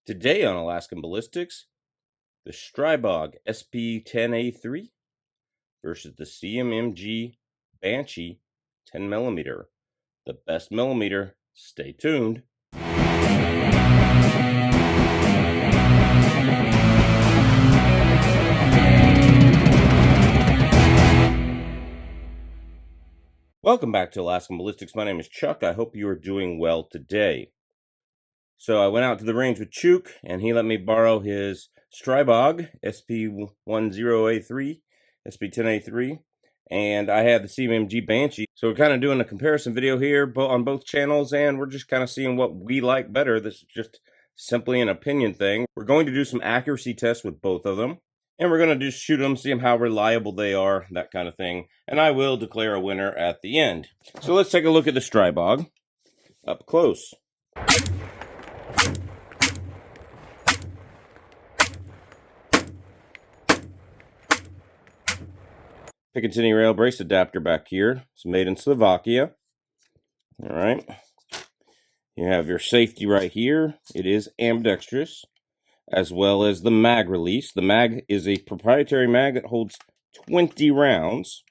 Today on Alaskan Ballistics, the Stribog SP10A3 versus the CMMG Banshee 10mm. The best millimeter. Stay tuned. Welcome back to Alaskan Ballistics. My name is Chuck. I hope you are doing well today. So I went out to the range with Chuk, and he let me borrow his Stribog SP10A3, SP10A3, and I had the CMMG Banshee. So we're kind of doing a comparison video here on both channels, and we're just kind of seeing what we like better. This is just simply an opinion thing. We're going to do some accuracy tests with both of them, and we're going to just shoot them, see how reliable they are, that kind of thing. And I will declare a winner at the end. So let's take a look at the Stribog up close. Pigeons rail brace adapter back here. It's made in Slovakia. All right. You have your safety right here. It is ambidextrous, as well as the mag release. The mag is a proprietary mag that holds 20 rounds.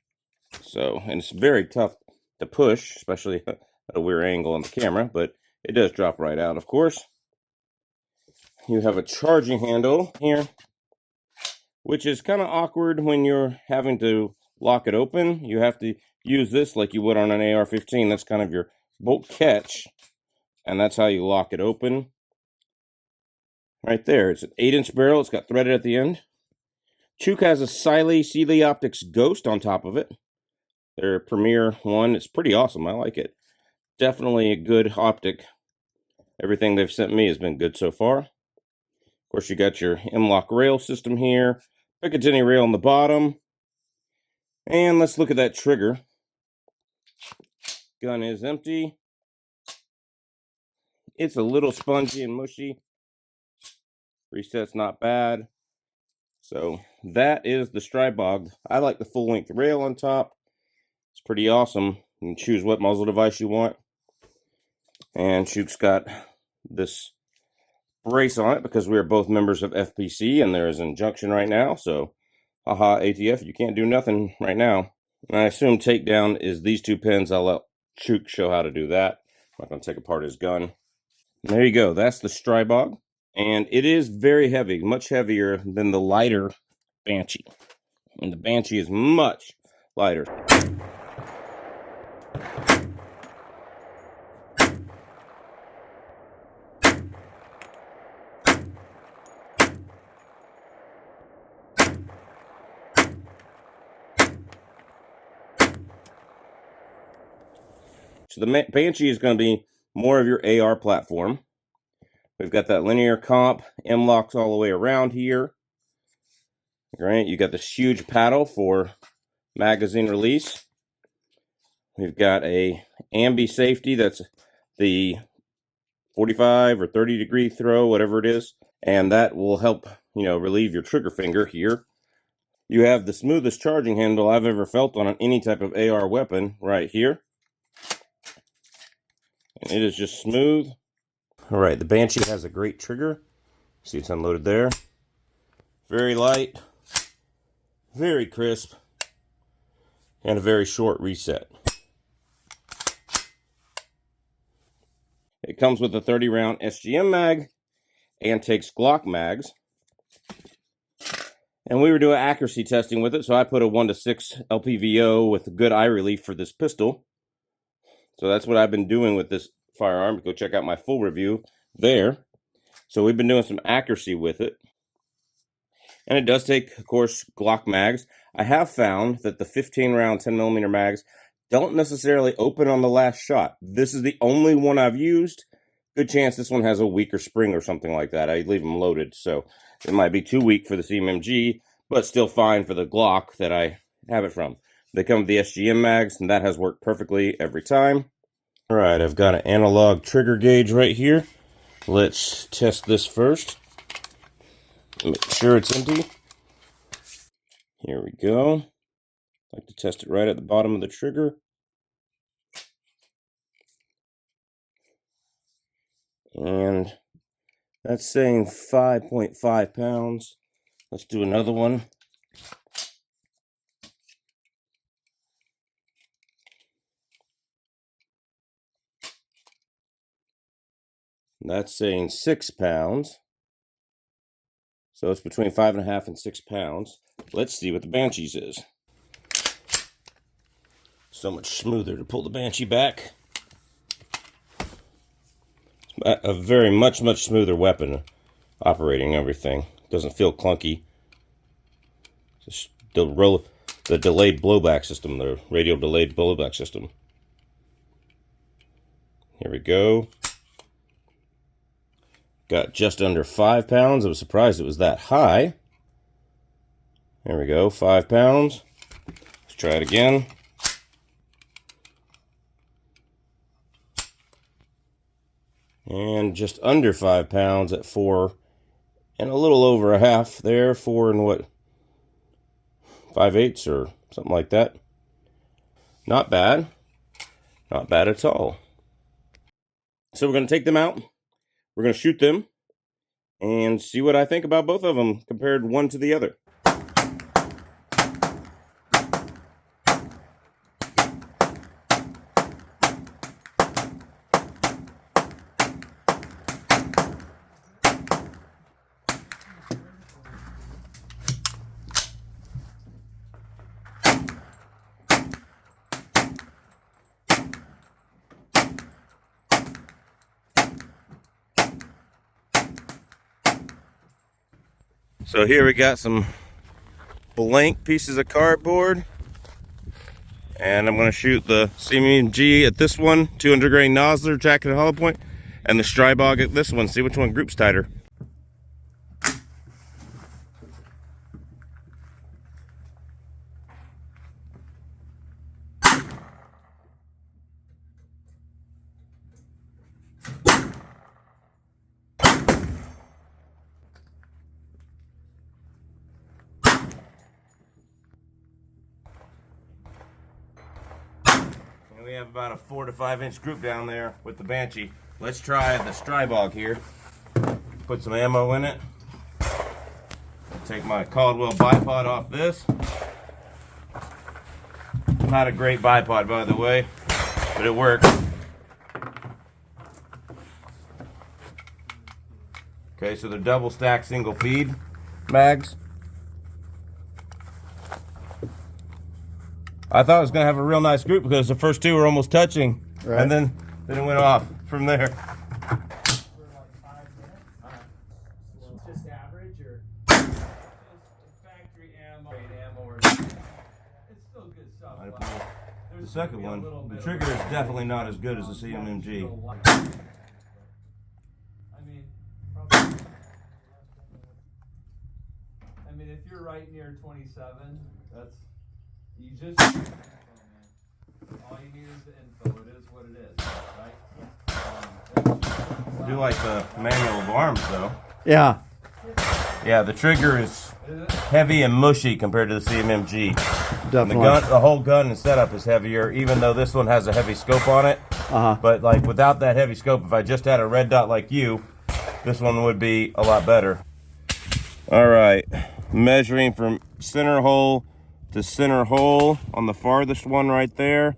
So, and it's very tough to push, especially at a weird angle on the camera, but it does drop right out, of course. You have a charging handle here, which is kind of awkward when you're having to lock it open. You have to use this like you would on an AR-15. That's kind of your bolt catch, and that's how you lock it open. Right there. It's an 8-inch barrel. It's got threaded at the end. Chuk has a Sealy Optics Ghost on top of it. Their premier one. It's pretty awesome. I like it. Definitely a good optic. Everything they've sent me has been good so far. Of course, you got your M-LOK rail system here. Picatinny rail on the bottom. And let's look at that trigger. Gun is empty. It's a little spongy and mushy. Reset's not bad. So that is the Stribog. I like the full-length rail on top. It's pretty awesome. You can choose what muzzle device you want. And Chuk's got this brace on it because we are both members of FPC, and there is an injunction right now. So, haha, ATF, you can't do nothing right now. And I assume takedown is these two pins. I'll let Chuk show how to do that. I'm not going to take apart his gun. And there you go. That's the Stribog. And it is very heavy, much heavier than the lighter Banshee. And the Banshee is much lighter. So the Banshee is going to be more of your AR platform. We've got that linear comp, M-LOKs all the way around here. Right, you got this huge paddle for magazine release. We've got a ambi safety that's the 45 or 30 degree throw, whatever it is, and that will help, relieve your trigger finger here. You have the smoothest charging handle I've ever felt on any type of AR weapon right here. And it is just smooth. All right, the Banshee has a great trigger. See, it's unloaded there. Very light, very crisp, and a very short reset. It comes with a 30-round SGM mag and takes Glock mags. And we were doing accuracy testing with it, so I put a 1:6 LPVO with good eye relief for this pistol. So that's what I've been doing with this firearm. Go check out my full review there. So we've been doing some accuracy with it. And it does take, of course, Glock mags. I have found that the 15-round 10mm mags don't necessarily open on the last shot. This is the only one I've used. Good chance this one has a weaker spring or something like that. I leave them loaded, so it might be too weak for the CMMG, but still fine for the Glock that I have it from. They come with the SGM mags, and that has worked perfectly every time. All right, I've got an analog trigger gauge right here. Let's test this first. Make sure it's empty. Here we go. I like to test it right at the bottom of the trigger. And That's saying 5.5 pounds. Let's do another one. That's saying 6 pounds. So it's between 5.5 and 6 pounds. Let's see what the Banshee's is. So much smoother to pull the Banshee back. It's a very much smoother weapon operating everything. Doesn't feel clunky. Just the delayed blowback system, the radial delayed blowback system. Here we go. Got just under 5 pounds. I was surprised it was that high. There we go, 5 pounds. Let's try it again. And just under 5 pounds at 4 and a little over a half there. 4 and what? 5/8 or something like that. Not bad. Not bad at all. So we're going to take them out. We're going to shoot them and see what I think about both of them compared one to the other. So here we got some blank pieces of cardboard, and I'm going to shoot the CMMG at this one, 200 grain Nosler, jacket and hollow point, and the Stribog at this one. See which one groups tighter. We have about a 4 to 5 inch group down there with the Banshee. Let's try the Stribog here. Put some ammo in it. I'll take my Caldwell bipod off this. Not a great bipod, by the way, but it works. Okay, so they're double stack single feed mags. I thought it was going to have a real nice group because the first two were almost touching, right. And then it went off from there. Just average or factory ammo, or it's still good stuff. The second one, the trigger is definitely not as good as the CMMG. I mean, if you're right near 27, that's. You just all you need is the info. It is what it is, right? I do like the manual of arms, though. Yeah. Yeah, the trigger is heavy and mushy compared to the CMMG. Definitely. The whole gun and setup is heavier, even though this one has a heavy scope on it. But like without that heavy scope, if I just had a red dot like you, this one would be a lot better. All right, measuring from center hole to center hole on the farthest one right there.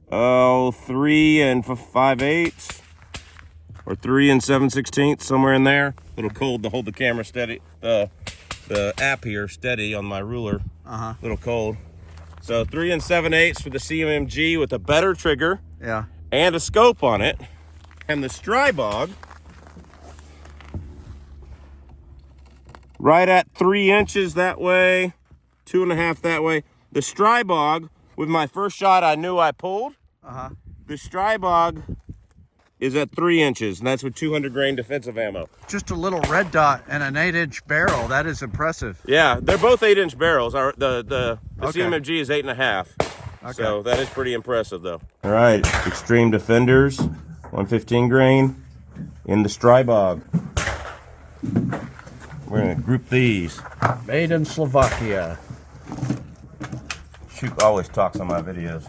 3 and 5/8 or 3 and 7/16, somewhere in there. A little cold to hold the camera steady, the app here steady on my ruler. A little cold. So 3 and 7/8 for the CMMG with a better trigger. Yeah. And a scope on it. And the Stribog right at 3 inches that way. 2.5 that way. The Stribog, with my first shot I knew I pulled. The Stribog is at 3 inches, and that's with 200 grain defensive ammo. Just a little red dot and an 8-inch barrel. That is impressive. Yeah, they're both 8-inch barrels. The Okay. CMMG is 8.5. Okay. So that is pretty impressive, though. All right, Extreme Defenders, 115 grain in the Stribog. We're gonna group these. Made in Slovakia. Shoot always talks on my videos.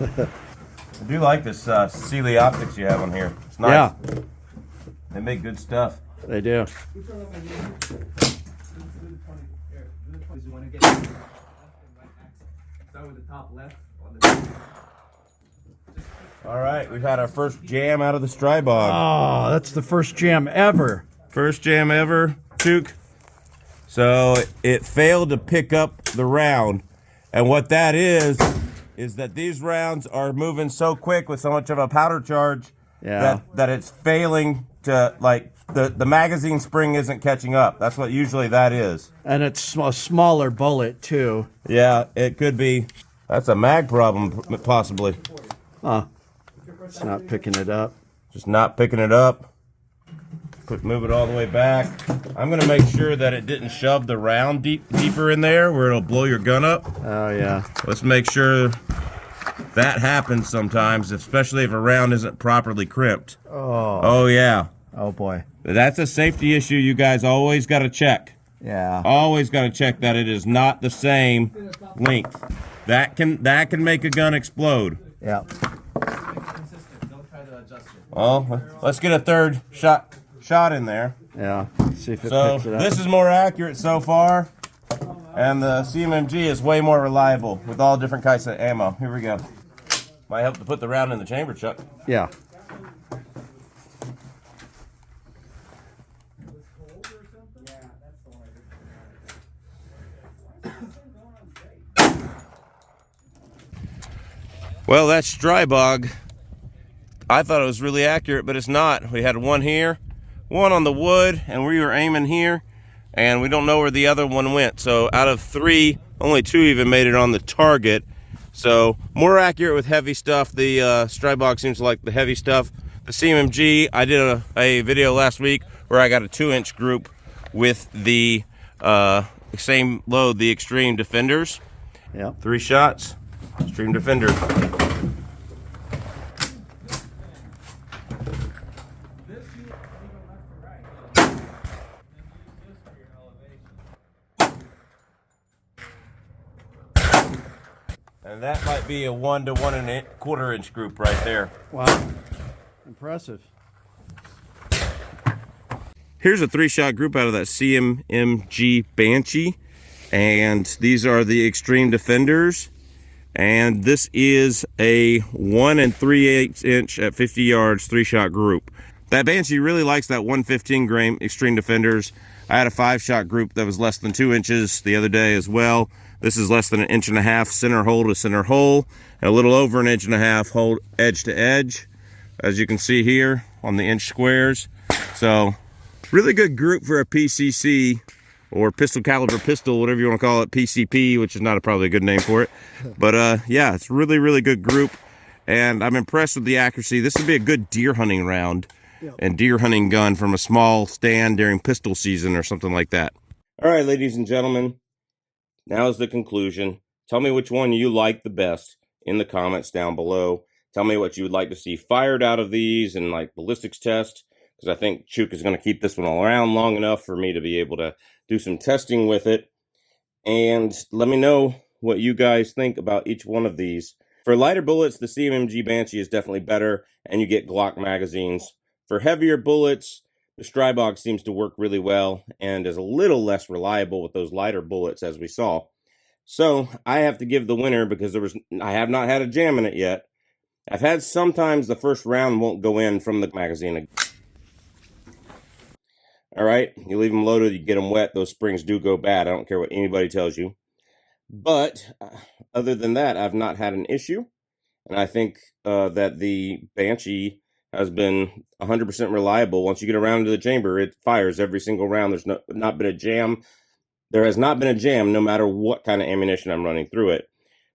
I do like this Sealy optics you have on here. It's nice. Yeah. They make good stuff. They do. All right, we've had our first jam out of the Stribog. Oh, that's the first jam ever. First jam ever, Chook. So it failed to pick up the round. And what that is that these rounds are moving so quick with so much of a powder charge that it's failing to, like, the magazine spring isn't catching up. That's what usually that is. And it's a smaller bullet, too. Yeah, it could be. That's a mag problem, possibly. Huh. It's not picking it up. Just not picking it up. Move it all the way back. I'm going to make sure that it didn't shove the round deeper in there where it'll blow your gun up. Oh, yeah. Let's make sure that happens sometimes, especially if a round isn't properly crimped. Oh, yeah. Oh, boy. That's a safety issue you guys always got to check. Yeah. Always got to check that it is not the same length. That can make a gun explode. Yeah. Well, let's get a third shot in there. Yeah. See if it So picks it up. this is more accurate so far, and the CMMG is way more reliable with all different kinds of ammo. Here we go. Might help to put the round in the chamber, Chuck. Yeah. Well, that Stribog, I thought it was really accurate, but it's not. We had one here, one on the wood, and we were aiming here, and we don't know where the other one went. So out of 3, only 2 even made it on the target. So more accurate with heavy stuff. The Stribog seems to like the heavy stuff. The CMMG, I did a video last week where I got a 2-inch group with the same load, the Extreme Defenders. Yep. 3 shots, Extreme Defender. And that might be a 1 to 1 1/4 inch group right there. Wow. Impressive. Here's a 3-shot group out of that CMMG Banshee. And these are the Extreme Defenders. And this is a 1 3/8 inch at 50 yards 3-shot group. That Banshee really likes that 115 grain Extreme Defenders. I had a 5-shot group that was less than 2 inches the other day as well. This is less than 1.5 inches center hole to center hole, and a little over 1.5 inches hole edge to edge, as you can see here on the inch squares. So really good group for a PCC, or pistol caliber pistol, whatever you want to call it, PCP, which is not probably a good name for it. But yeah, it's really, really good group, and I'm impressed with the accuracy. This would be a good deer hunting round and deer hunting gun from a small stand during pistol season or something like that. All right, ladies and gentlemen, now is the conclusion. Tell me which one you like the best in the comments down below. Tell me what you would like to see fired out of these and like ballistics test, because I think Chook is going to keep this one around long enough for me to be able to do some testing with it. And let me know what you guys think about each one of these. For lighter bullets, the CMMG Banshee is definitely better, and you get Glock magazines. For heavier bullets, the Stribog seems to work really well and is a little less reliable with those lighter bullets, as we saw. So I have to give the winner, because I have not had a jam in it yet. I've had sometimes the first round won't go in from the magazine. All right, you leave them loaded, you get them wet, those springs do go bad. I don't care what anybody tells you. But other than that, I've not had an issue. And I think that the Banshee has been 100% reliable. Once you get around into the chamber, it fires every single round. There's not been a jam. There has not been a jam, no matter what kind of ammunition I'm running through it.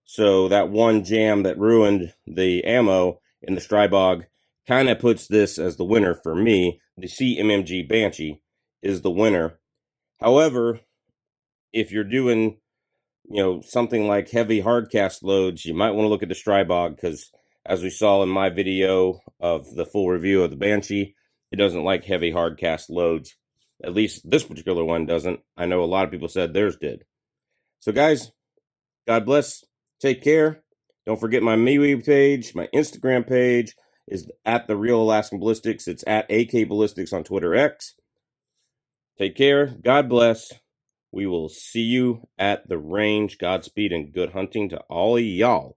So that one jam that ruined the ammo in the Stribog kind of puts this as the winner for me. The CMMG Banshee is the winner. However, if you're doing, something like heavy hard cast loads, you might want to look at the Stribog, because as we saw in my video of the full review of the Banshee, it doesn't like heavy hard cast loads. At least this particular one doesn't. I know a lot of people said theirs did. So guys, God bless. Take care. Don't forget my MeWe page, my Instagram page. is at The Real Alaskan Ballistics. It's at AK Ballistics on Twitter X. Take care. God bless. We will see you at the range. Godspeed and good hunting to all of y'all.